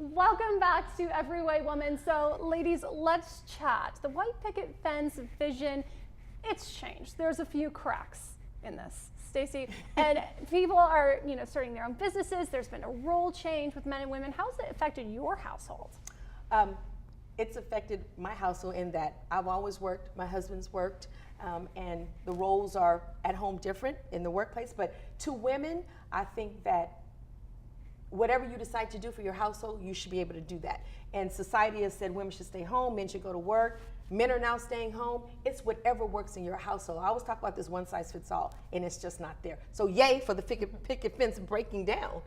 Welcome back to Every Way Woman. So, ladies, let's chat. The white picket fence vision, it's changed. There's a few cracks in this, Stacey, and people are, starting their own businesses. There's been a role change with men and women. How's it affected your household? It's affected my household in that I've always worked, my husband's worked, and the roles are at home different in the workplace. But to women, I think that whatever you decide to do for your household, you should be able to do that. And society has said women should stay home, men should go to work. Men are now staying home. It's whatever works in your household. I always talk about this one size fits all, and it's just not there. So yay for the picket fence breaking down.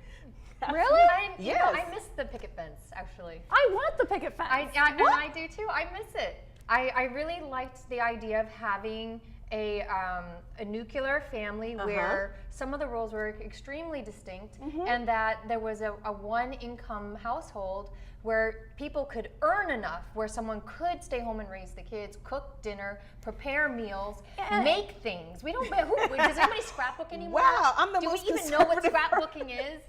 Really? Yes. I miss the picket fence, actually. I want the picket fence. And I do too. I miss it. I really liked the idea of having a nuclear family where some of the roles were extremely distinct, and that there was a one income household where people could earn enough, where someone could stay home and raise the kids, cook dinner, prepare meals, make things. We don't. Does anybody scrapbook anymore? Wow, I'm the Do most we even know what conservative scrapbooking is?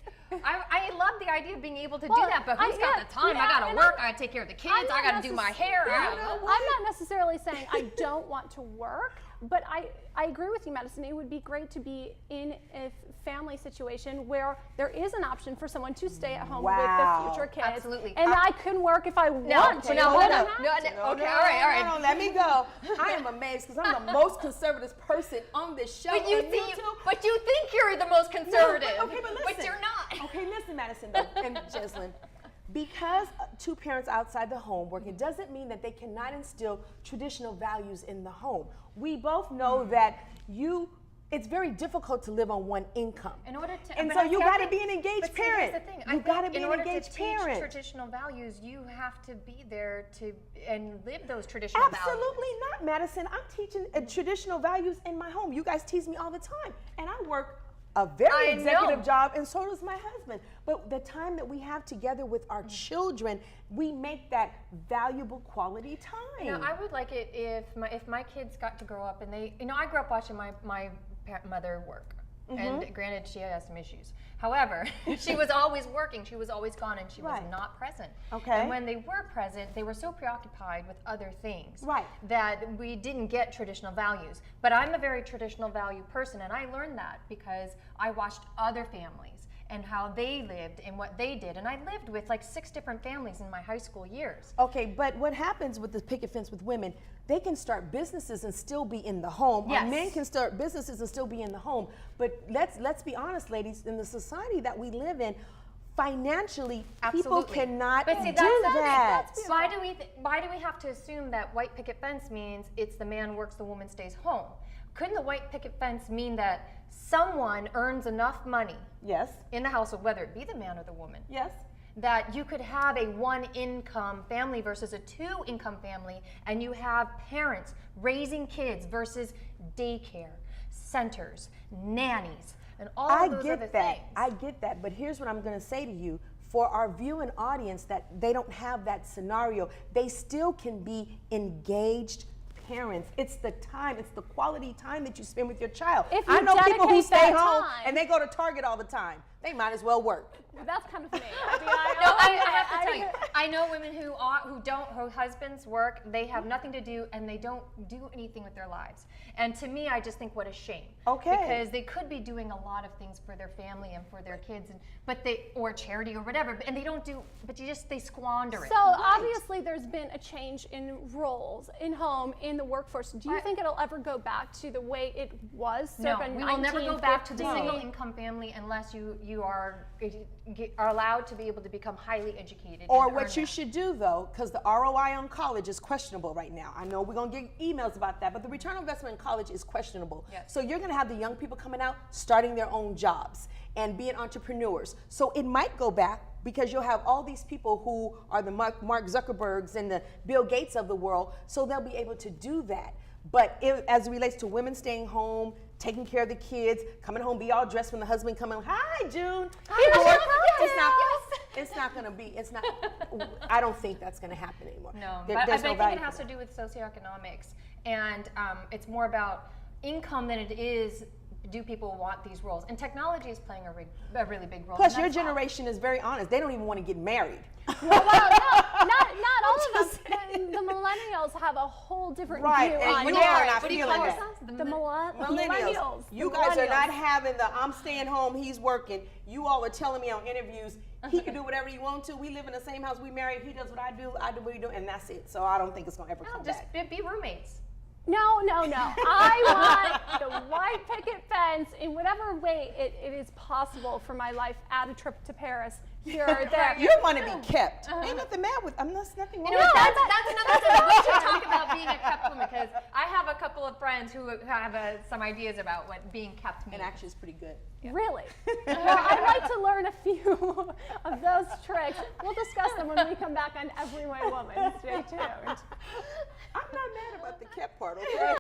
I love the idea of being able to do that, but who's got the time? yeah, I gotta and work. I gotta take care of the kids. I gotta do my hair. I'm not necessarily saying I don't want to work, but I agree with you, Madison. It would be great to be in a family situation where there is an option for someone to stay at home with the future kids. Absolutely. And I can work if I want to. No, But no, I'm no, not. okay, all right. No, let me go. I am amazed because I'm the most conservative person on this show. But you think you're the most conservative. No, okay, but listen. But you're not. Okay, listen, Madison and Jeslyn. Because two parents outside the home working doesn't mean that they cannot instill traditional values in the home. We both know that it's very difficult to live on one income. In order to, and so you got to be an engaged parent. Here's the thing. You got to be an engaged in order to parent. teach traditional values, you have to be there and live those traditional values. Absolutely not, Madison. I'm teaching traditional values in my home. You guys tease me all the time, and I work a very executive job, and so does my husband. But the time that we have together with our children, we make that valuable quality time. I would like it if my kids got to grow up and they, I grew up watching my mother work. And granted, she has some issues. However, she was always working. She was always gone, and she was not present. Okay. And when they were present, they were so preoccupied with other things that we didn't get traditional values. But I'm a very traditional value person, and I learned that because I watched other families and how they lived and what they did. And I lived with like 6 different families in my high school years. Okay, but what happens with the picket fence with women, they can start businesses and still be in the home. Yes. Or men can start businesses and still be in the home. But let's be honest, ladies, in the society that we live in, financially, people cannot do that. Why do we have to assume that white picket fence means it's the man works, the woman stays home? Couldn't the white picket fence mean that someone earns enough money in the household, whether it be the man or the woman, that you could have a 1-income family versus a 2-income family, and you have parents raising kids versus daycare centers, nannies, and all of those other things? I get that, but here's what I'm going to say to you. For our viewing audience that they don't have that scenario, they still can be engaged parents. It's the time, it's the quality time that you spend with your child. I know people who stay home and they go to Target all the time. They might as well work. That's kind of me. I have to tell you, I know women who husbands work, they have nothing to do, and they don't do anything with their lives. And to me, I just think what a shame. Okay. Because they could be doing a lot of things for their family and for their kids, or charity or whatever, and they don't do, but they squander it. So obviously there's been a change in roles in home, in the workforce. Do you think it'll ever go back to the way it was? No, we will never go back to the single income family unless you are allowed to be able to become highly educated. Or what you should do, though, because the ROI on college is questionable right now. I know we're going to get emails about that, but the return on investment in college is questionable. Yes. So you're going to have the young people coming out, starting their own jobs and being entrepreneurs. So it might go back because you'll have all these people who are the Mark Zuckerbergs and the Bill Gates of the world, so they'll be able to do that. But as it relates to women staying home, taking care of the kids, coming home, be all dressed when the husband come home, hi, June. It's not going to be, I don't think that's going to happen anymore. No, but I think it has to do with socioeconomics. And it's more about income than it is do people want these roles? And technology is playing a really big role. Plus, and your that's all. generation is very honest. They don't even want to get married. Well, no, not all of us. The millennials have a whole different Right, view and on you marriage. are not What do you feeling call that. yourselves? The millennials. You The guys are not millennials. having the I'm staying home, he's working. You all are telling me on interviews he can do whatever he wants to. We live in the same house, we married, he does what I do what he do, and that's it. So I don't think it's gonna ever No, come just back. be roommates. No. I want the white picket fence in whatever way it is possible for my life. Add a trip to Paris, here or there. You want to be kept. Ain't nothing mad with. There's nothing wrong You know, with that's that. another thing. We should talk about being a kept woman, because I have a couple of friends who have some ideas about what being kept means. And actually, it's pretty good. Really? Well, I'd like to learn a few of those tricks. We'll discuss them when we come back on Every White Woman. Stay tuned. I'm not mad about the kept part, okay?